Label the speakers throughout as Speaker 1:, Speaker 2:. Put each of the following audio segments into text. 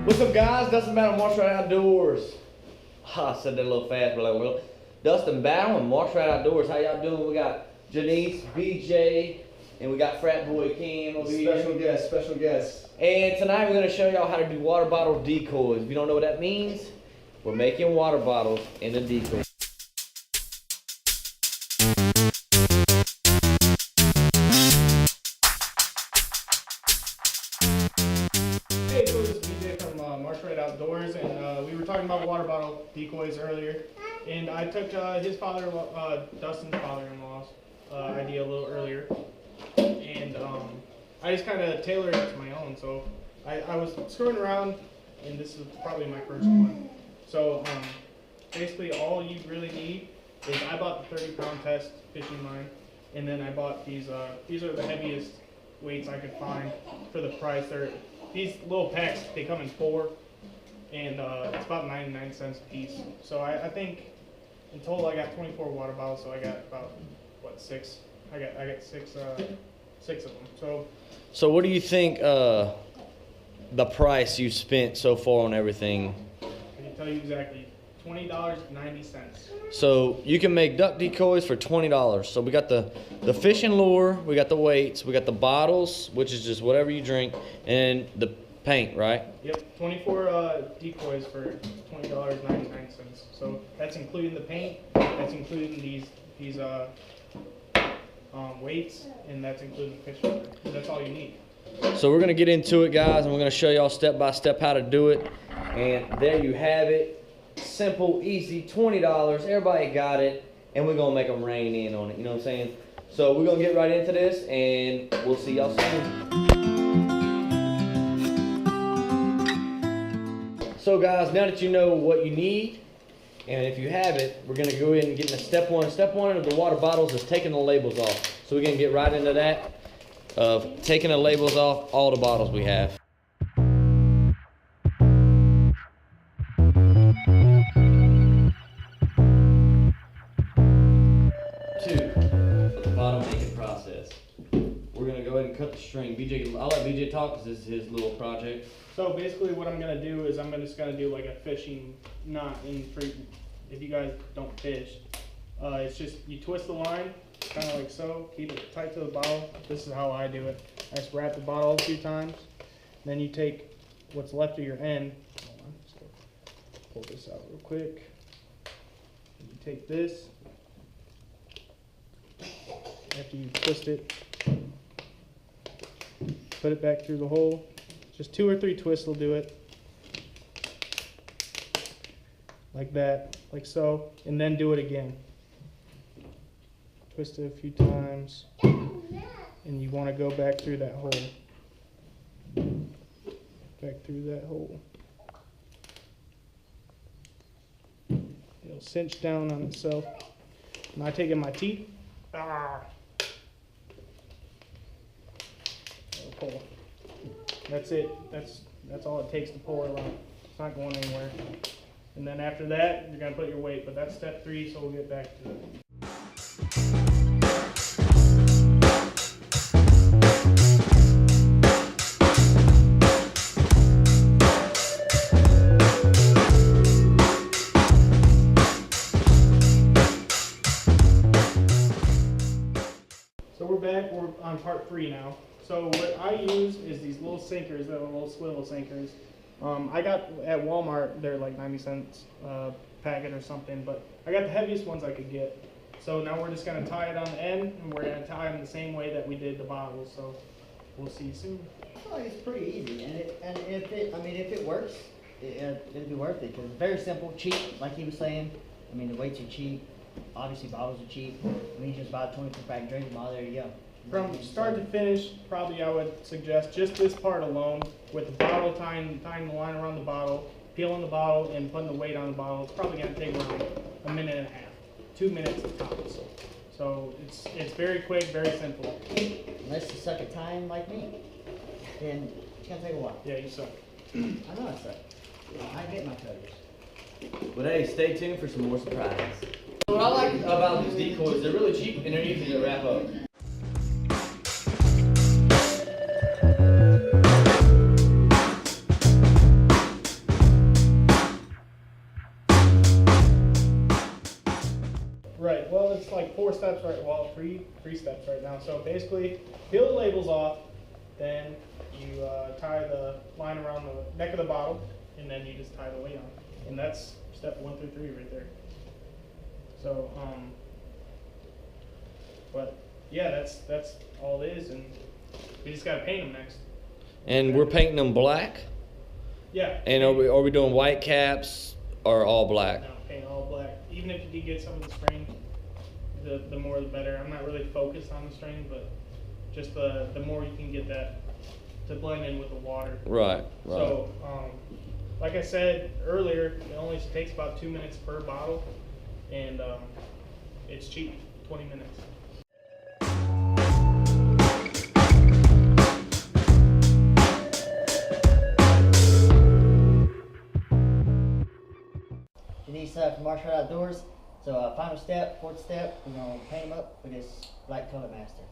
Speaker 1: What's up, guys? Dustin Battle, MarshRat Outdoors. I said that a little fast, but like, Dustin Battle and MarshRat Outdoors. How y'all doing? We got Janice, BJ, and we got Frat Boy Cam over here.
Speaker 2: Special guest.
Speaker 1: And tonight we're gonna show y'all how to do water bottle decoys. If you don't know what that means, we're making water bottles into decoys.
Speaker 2: Hey, so this is BJ from MarshRat Outdoors, and we were talking about water bottle decoys earlier. And I took his Dustin's father-in-law's idea a little earlier, and I just kind of tailored it to my own. So I was screwing around, and this is probably my first one. So basically, all you really need is I bought the 30-pound test fishing line, and then I bought these. These are the heaviest weights I could find for the price. These little packs, they come in 4, and it's about 99 cents a piece. So I think in total I got 24 water bottles. So I got about what 6? I got 6 of them.
Speaker 1: So what do you think the price you spent so far on everything?
Speaker 2: I can tell you exactly. $20.90.
Speaker 1: So you can make duck decoys for $20. So we got the fishing lure, we got the weights, we got the bottles, which is just whatever you drink, and the paint, right?
Speaker 2: Yep, 24 decoys for $20.99. So that's including the paint, that's including these weights, and that's including the fishing lure. That's all you need.
Speaker 1: So we're gonna get into it, guys, and we're gonna show y'all step by step how to do it. And there you have it. Simple, easy, $20. Everybody got it, and we're gonna make them rain in on it. You know what I'm saying? So we're gonna get right into this, and we'll see y'all soon. So guys, now that you know what you need, and if you have it, we're gonna go ahead and get into step one. Step one of the water bottles is taking the labels off. So we're gonna get right into that of taking the labels off all the bottles we have. We're gonna go ahead and cut the string. BJ, I'll let BJ talk because this is his little project.
Speaker 2: So basically what I'm gonna do is I'm just gonna do like a fishing knot in for if you guys don't fish. It's just you twist the line, kind of like so, keep it tight to the bottle. This is how I do it. I just wrap the bottle a few times, then you take what's left of your end. Hold on, so pull this out real quick. And you take this, after you twist it, put it back through the hole. Just 2 or 3 twists will do it. Like that, like so, and then do it again. Twist it a few times, and you want to go back through that hole. Back through that hole. It'll cinch down on itself. And I take in my teeth. Pull. That's it. That's all it takes to pull it out. It's not going anywhere. And then after that, you're gonna put your weight. But that's step 3, so we'll get back to it. So we're back. We're on part 3 now. So what I use is these little sinkers, that little swivel sinkers. I got at Walmart, they're like 90 cents packet or something, but I got the heaviest ones I could get. So now we're just gonna tie it on the end, and we're gonna tie them the same way that we did the bottles. So we'll see you soon.
Speaker 3: I feel like it's pretty easy, and if it works, it'll be worth it because it's very simple, cheap, like he was saying. I mean, the weights are cheap. Obviously, bottles are cheap. I mean, you just buy a 24-pack drink bottle. There you go.
Speaker 2: From start to finish, probably I would suggest just this part alone, with the bottle, tying the line around the bottle, peeling the bottle, and putting the weight on the bottle. It's probably going to take around a minute and a half, 2 minutes tops. So it's very quick, very simple.
Speaker 3: Unless you suck at time like me, then it's going to take a while.
Speaker 2: Yeah, you suck.
Speaker 3: I know I suck. I get my failures.
Speaker 1: But hey, stay tuned for some more surprises. What I like about these decoys, they're really cheap and they're easy to wrap up.
Speaker 2: steps right, well, three steps right now. So basically, peel the labels off, then you tie the line around the neck of the bottle, and then you just tie the weight on. And that's step 1 through 3 right there. So, but yeah, that's all it is, and we just gotta paint them next.
Speaker 1: And we're painting them black?
Speaker 2: Yeah.
Speaker 1: And are we doing white caps or all black?
Speaker 2: No, paint all black. Even if you do get some of the string, the more the better. I'm not really focused on the string, but just the more you can get that to blend in with the water.
Speaker 1: Right.
Speaker 2: So, like I said earlier, it only takes about 2 minutes per bottle, and it's cheap, 20 minutes.
Speaker 3: Denise from MarshRat Outdoors. So final step, fourth step, we're gonna paint them up with this black color master.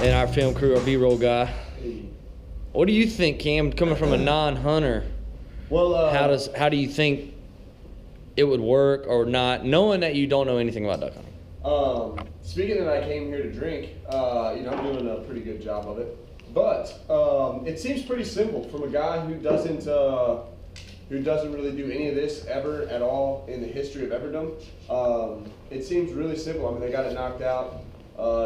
Speaker 1: And our film crew, our B-roll guy. What do you think, Cam, coming from a non-hunter?
Speaker 4: Well,
Speaker 1: How do you think it would work or not, knowing that you don't know anything about duck hunting?
Speaker 4: speaking that I came here to drink, I'm doing a pretty good job of it. But it seems pretty simple from a guy who doesn't really do any of this ever at all in the history of everdom. It seems really simple. I mean, they got it knocked out.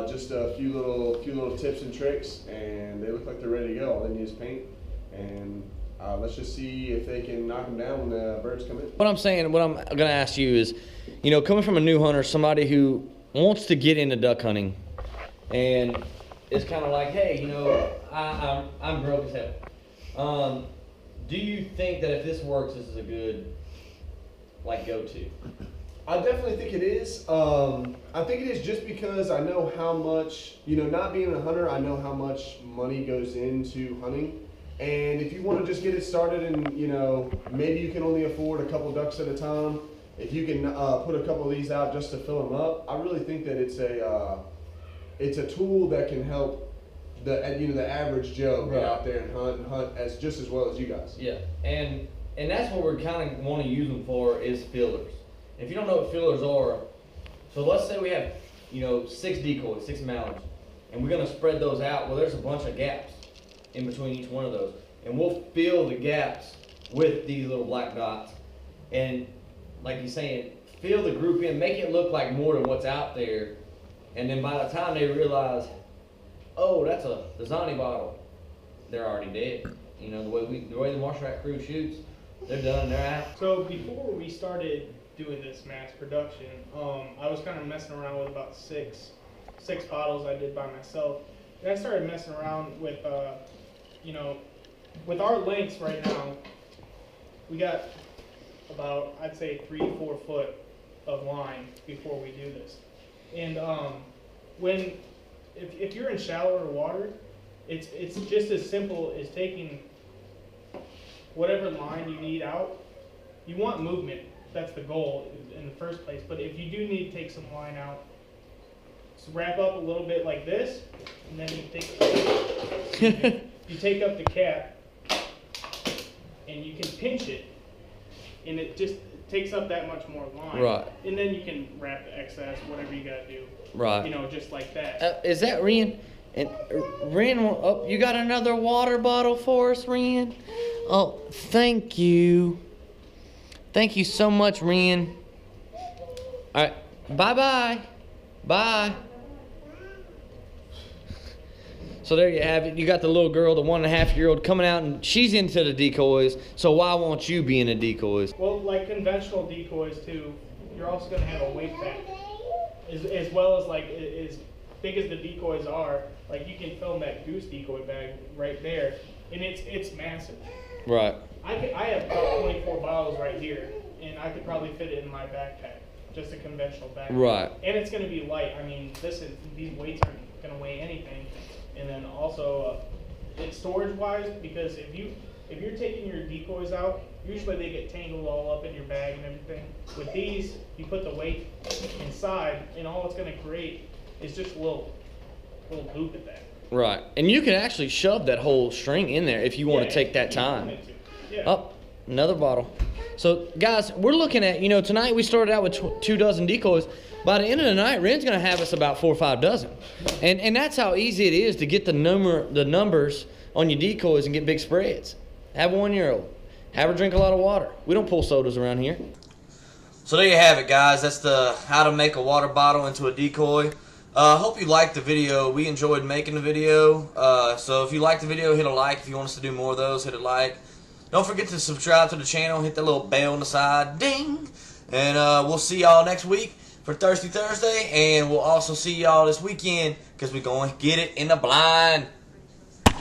Speaker 4: Just a few little tips and tricks, and they look like they're ready to go. All they need is paint, and let's just see if they can knock them down when the birds come in.
Speaker 1: What I'm gonna ask you is, coming from a new hunter, somebody who wants to get into duck hunting, and it's kind of like, hey, I'm broke as hell. Do you think that if this works, this is a good, go-to?
Speaker 4: I definitely think it is. I think it is just because I know how much, not being a hunter, I know how much money goes into hunting. And if you want to just get it started and, maybe you can only afford a couple ducks at a time, if you can put a couple of these out just to fill them up, I really think that it's a tool that can help the average Joe get out there and hunt just as well as you guys.
Speaker 1: Yeah, and that's what we're kind of want to use them for is fillers. If you don't know what fillers are, so let's say we have 6 decoys, 6 mallards, and we're gonna spread those out. Well, there's a bunch of gaps in between each one of those, and we'll fill the gaps with these little black dots, and like you're saying, fill the group in, make it look like more than what's out there, and then by the time they realize, oh, that's a Dasani bottle, they're already dead. The way the MarshRat crew shoots, they're done, they're out.
Speaker 2: So before we started doing this mass production, I was kind of messing around with about six bottles I did by myself. And I started messing around with, with our lengths right now, we got about, I'd say 3-4 foot of line before we do this. And if you're in shallower water, it's just as simple as taking whatever line you need out. You want movement. That's the goal in the first place. But if you do need to take some line out, just wrap up a little bit like this, and then you take up the cap, and you can pinch it, and it just takes up that much more line.
Speaker 1: Right.
Speaker 2: And then you can wrap the excess, whatever you gotta do.
Speaker 1: Right.
Speaker 2: Just like that.
Speaker 1: Is that Ren? And Ren, you got another water bottle for us, Ren? Oh, thank you. Thank you so much, Ren. All right, bye-bye. Bye. So there you have it. You got the little girl, the 1.5-year-old coming out, and she's into the decoys. So why won't you be into decoys?
Speaker 2: Well, like conventional decoys too, you're also gonna have a weight pack, as well as as big as the decoys are. Like you can film that goose decoy bag right there, and it's massive.
Speaker 1: Right.
Speaker 2: I have about 24 bottles right here, and I could probably fit it in my backpack, just a conventional backpack.
Speaker 1: Right.
Speaker 2: And it's going to be light. I mean, these weights aren't going to weigh anything. And then also, it's storage-wise, because if you're taking your decoys out, usually they get tangled all up in your bag and everything. With these, you put the weight inside, and all it's going to create is just a little full loop at that.
Speaker 1: Right. And you can actually shove that whole string in there if you want to take that time.
Speaker 2: Yeah.
Speaker 1: Oh, another bottle. So, guys, we're looking at, tonight we started out with 2 dozen decoys. By the end of the night, Ren's going to have us about 4 or 5 dozen. And that's how easy it is to get the numbers on your decoys and get big spreads. Have a 1-year-old. Have her drink a lot of water. We don't pull sodas around here. So there you have it, guys. That's the how to make a water bottle into a decoy. Hope you liked the video. We enjoyed making the video. So if you liked the video, hit a like. If you want us to do more of those, hit a like. Don't forget to subscribe to the channel. Hit that little bell on the side. Ding! And we'll see y'all next week for Thirsty Thursday. And we'll also see y'all this weekend because we're going to get it in the blind.